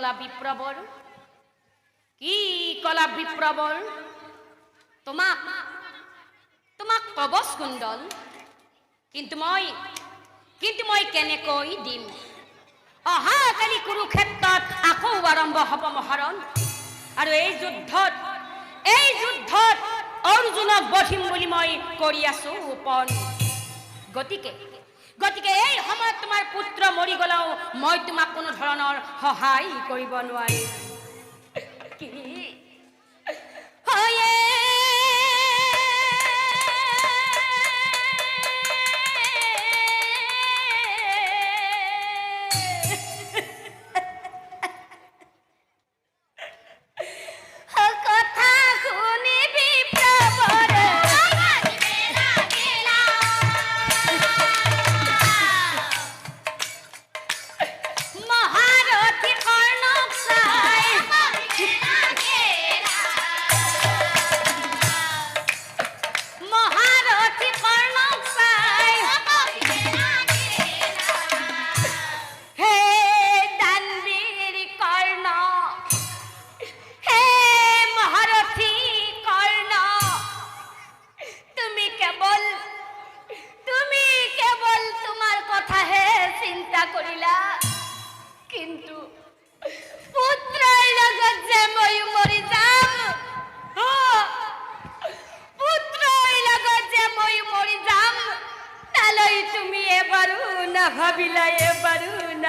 কলা বিপ্রবর কি কলা বিপ্রবর তোমাক তোমাক কবচ কুণ্ডল কিন্তু মই কেনেকৈ দিম অহাকালি কুৰুক্ষেত্ৰত আকৌ আৰম্ভ হ'ব মহাৰণ আৰু এই যুদ্ধত অৰ্জুনক বধিম বুলি মই কৰি আছো উপন গতিকে এই সময়ত তোমাৰ পুত্ৰ মৰি গলেও মই তোমাক কোনো ধৰণৰ সহায় কৰিব নোৱাৰিম কি হয়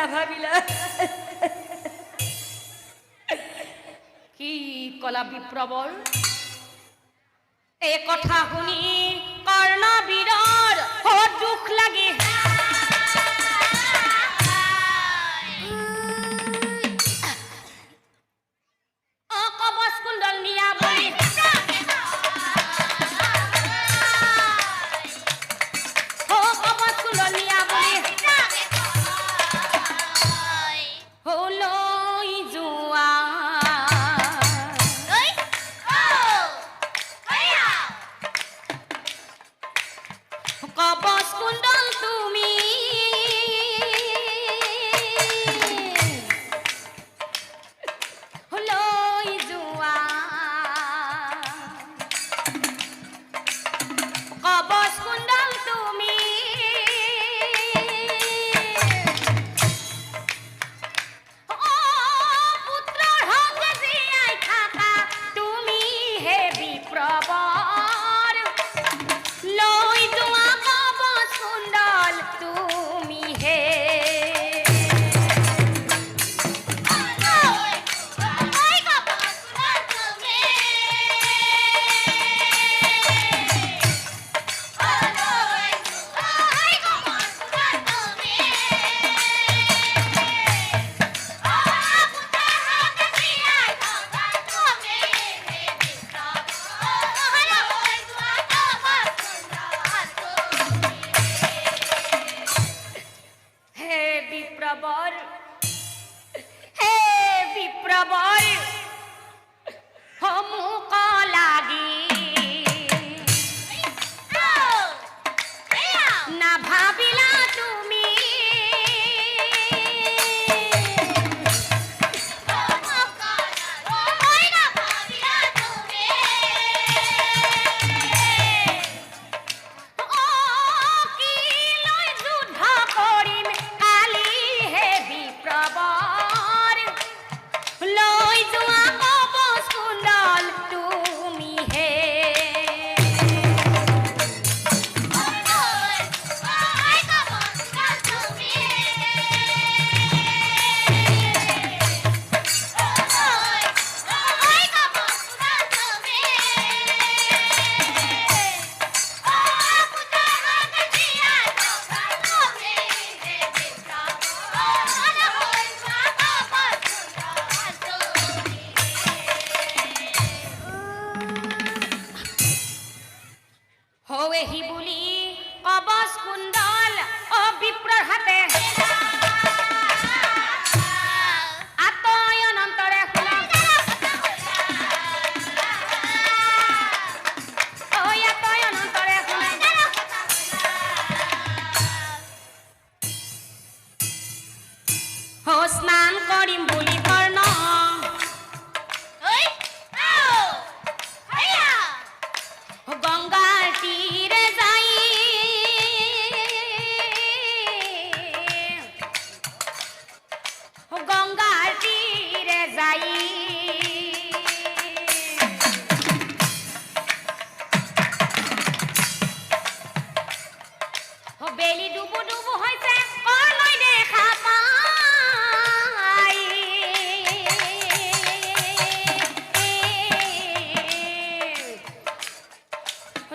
ভাবিলা কি কলা বিপ্রবর এই কথা শুনি কৰ্ণবীৰৰ দুখ লাগে কবচ কুণ্ডল নিয়া বুলি কবচ কুণ্ডল নিয়া বুলি কবচ কুণ্ডল তুমি লৈ যোৱা কবচ কুণ্ডল তুমি পুত্ৰৰ সঙ্গে জীয়াই থাকা তুমি হে বিপ্ৰবৰ লৈ যোৱা তুমি হে বিপ্রবর হমুক লাগি না ভাবিলা তুমি হৱেহি বুলি কবচ কুণ্ডল বিপ্ৰৰ হাতে আতয়ন অন্তৰে আতয়ন অন্তৰে স্নান কৰিম বুলি কৰ্ণ বেলি ডুবু ডুবু হৈছে কৰলৈ দেখা পাই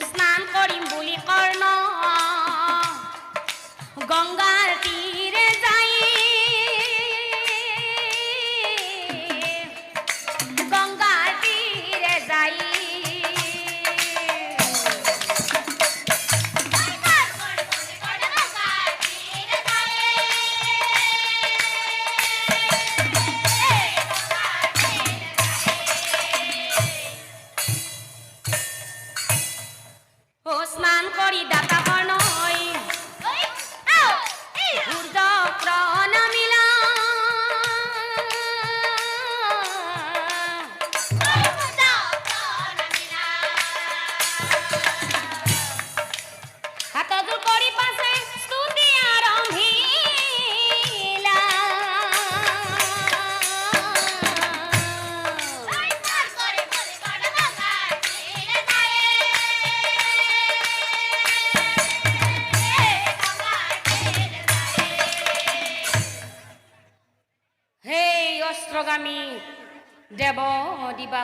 স্নান কৰিম বুলি কৰ্ণ গংগাৰ তীৰে যাই গংগাৰ তীৰে যাই স্নান কৰি দাতা কৰ্ণই ঊৰ্ধ্ব প্ৰণামিলা হাতযোৰ কৰি পাছে স্তুতি আৰম্ভিলা হে অস্ত্ৰগামী দেৱ দিবা